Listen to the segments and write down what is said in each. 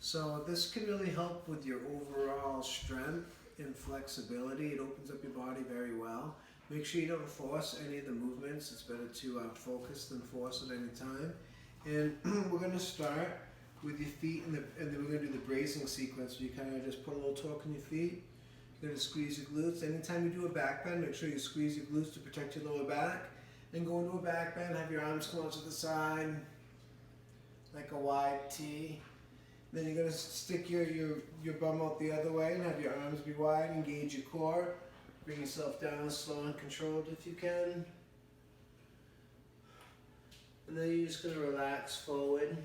So this can really help with your overall strength and flexibility. It opens up your body very well. Make sure you don't force any of the movements. It's better to focus than force at any time. And we're going to start with your feet, and then we're going to do the bracing sequence. So you kind of just put a little torque in your feet. You're going to squeeze your glutes. Anytime you do a back bend, make sure you squeeze your glutes to protect your lower back. Then go into a back bend, have your arms come out to the side like a wide T. Then you're going to stick your bum out the other way and have your arms be wide, engage your core. Bring yourself down slow and controlled if you can. And then you're just going to relax forward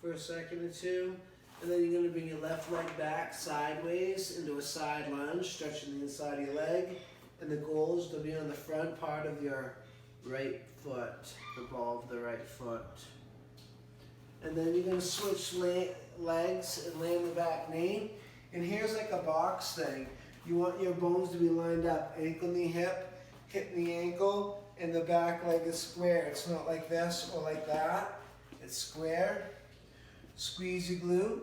for a second or two. And then you're going to bring your left leg back sideways into a side lunge, stretching the inside of your leg. And the goal is to be on the front part of your right foot, the ball of the right foot. And then you're going to switch legs and land the back knee. And here's like a box thing. You want your bones to be lined up. Ankle, knee, hip, hip, knee, ankle, and the back leg is square. It's not like this or like that. It's square. Squeeze your glute.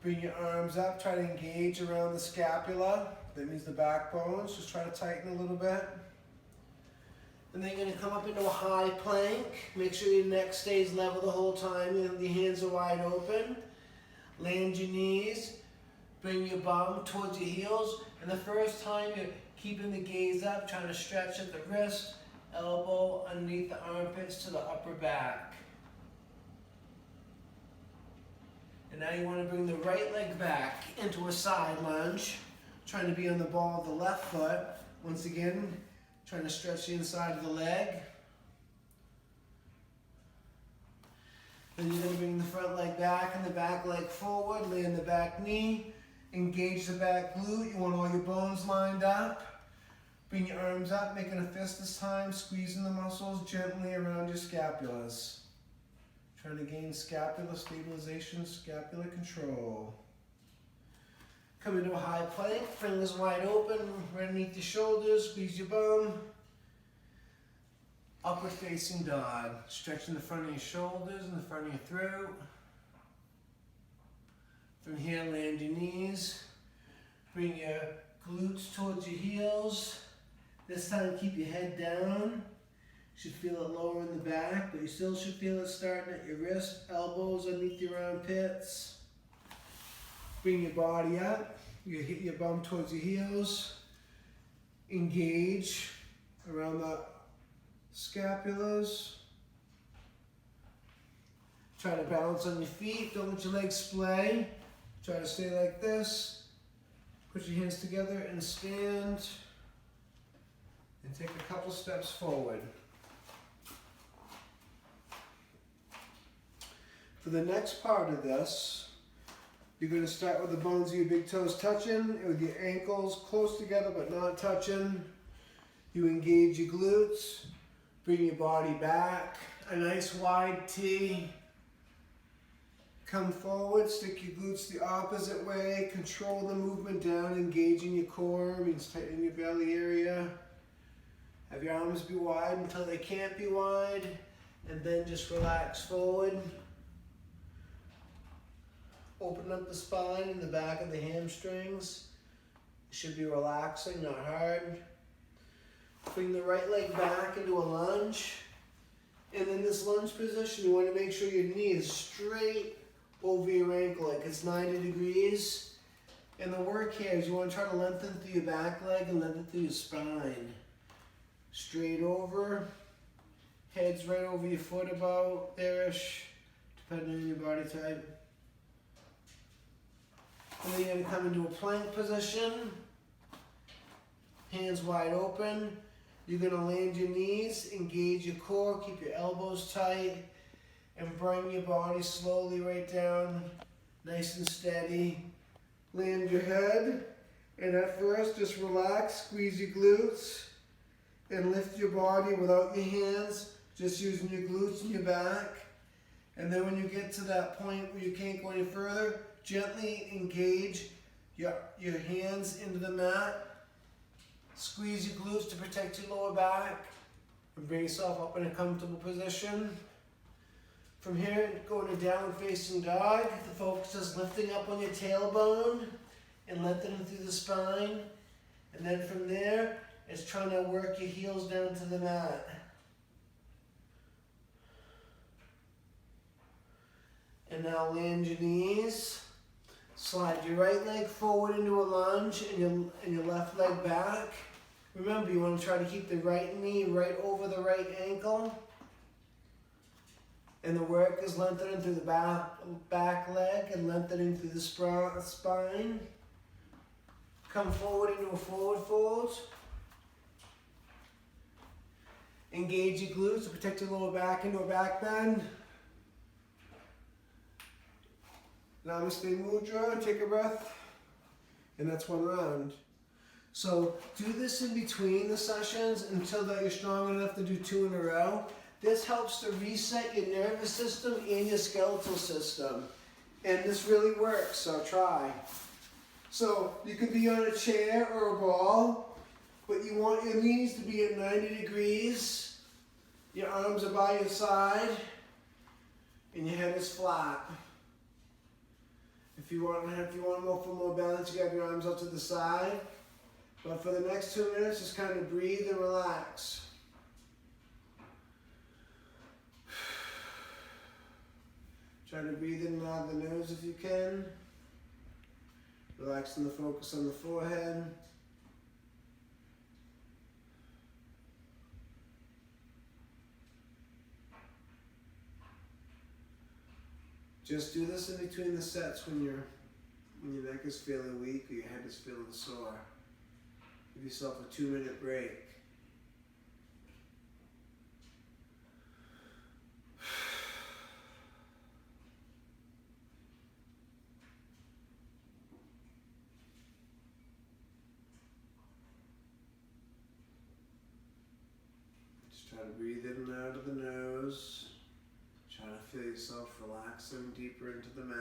Bring your arms up. Try to engage around the scapula. That means the backbones. Just try to tighten a little bit. And then you're going to come up into a high plank. Make sure your neck stays level the whole time and your hands are wide open. Land your knees. Bring your bum towards your heels. And the first time you're keeping the gaze up, trying to stretch at the wrist, elbow underneath the armpits to the upper back. And now you want to bring the right leg back into a side lunge. Trying to be on the ball of the left foot. Once again, trying to stretch the inside of the leg. Then you're going to bring the front leg back and the back leg forward. Land the back knee. Engage the back glute. You want all your bones lined up. Bring your arms up, making a fist this time. Squeezing the muscles gently around your scapulas. Trying to gain scapular stabilization, scapular control. Come into a high plank, fingers wide open, right underneath your shoulders, squeeze your bum. Upward facing dog, stretching the front of your shoulders and the front of your throat. From here, land your knees. Bring your glutes towards your heels. This time, keep your head down. You should feel it lower in the back, but you still should feel it starting at your wrist, elbows underneath your armpits. Bring your body up. You hit your bum towards your heels. Engage around the scapulas. Try to balance on your feet. Don't let your legs splay. Try to stay like this. Put your hands together and stand. And take a couple steps forward. For the next part of this, you're going to start with the bones of your big toes touching, with your ankles close together but not touching. You engage your glutes, bring your body back, a nice wide T. Come forward, stick your glutes the opposite way, control the movement down, engaging your core, means tightening your belly area. Have your arms be wide until they can't be wide, and then just relax forward. Open up the spine and the back of the hamstrings. It should be relaxing, not hard. Bring the right leg back into a lunge. And in this lunge position, you want to make sure your knee is straight over your ankle, like it's 90 degrees. And the work here is you want to try to lengthen through your back leg and lengthen through your spine. Straight over. Head's right over your foot about there-ish, depending on your body type. And then you're going to come into a plank position. Hands wide open. You're going to land your knees, engage your core, keep your elbows tight, and bring your body slowly right down, nice and steady. Land your head, and at first just relax, squeeze your glutes, and lift your body without your hands, just using your glutes and your back. And then when you get to that point where you can't go any further, gently engage your hands into the mat. Squeeze your glutes to protect your lower back. And bring yourself up in a comfortable position. From here, going to downward facing dog. The focus is lifting up on your tailbone and lengthening through the spine. And then from there, it's trying to work your heels down to the mat. And now land your knees. Slide your right leg forward into a lunge and your left leg back. Remember, you want to try to keep the right knee right over the right ankle. And the work is lengthening through the back leg and lengthening through the spine. Come forward into a forward fold. Engage your glutes to protect your lower back into a back bend. Namaste Mudra, take a breath. And that's one round. So do this in between the sessions until that you're strong enough to do 2 in a row. This helps to reset your nervous system and your skeletal system. And this really works, so try. So you could be on a chair or a ball, but you want your knees to be at 90 degrees. Your arms are by your side, and your head is flat. If you want more balance, you have your arms out to the side. But for the next 2 minutes, just kind of breathe and relax. Try to breathe in and out of the nose if you can. Relaxing the focus on the forehead. Just do this in between the sets when your neck is feeling weak or your head is feeling sore. Give yourself a 2-minute break. Just try to breathe in and out of the nose. Try to feel yourself relaxing deeper into the mat.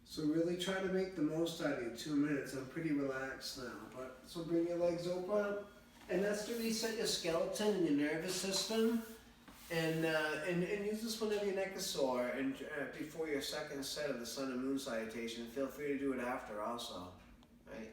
So really try to make the most out of your 2 minutes. I'm pretty relaxed now, but so bring your legs open, and that's to reset your skeleton and your nervous system. And use this whenever your neck is sore, and before your second set of the sun and moon salutation. Feel free to do it after also, right?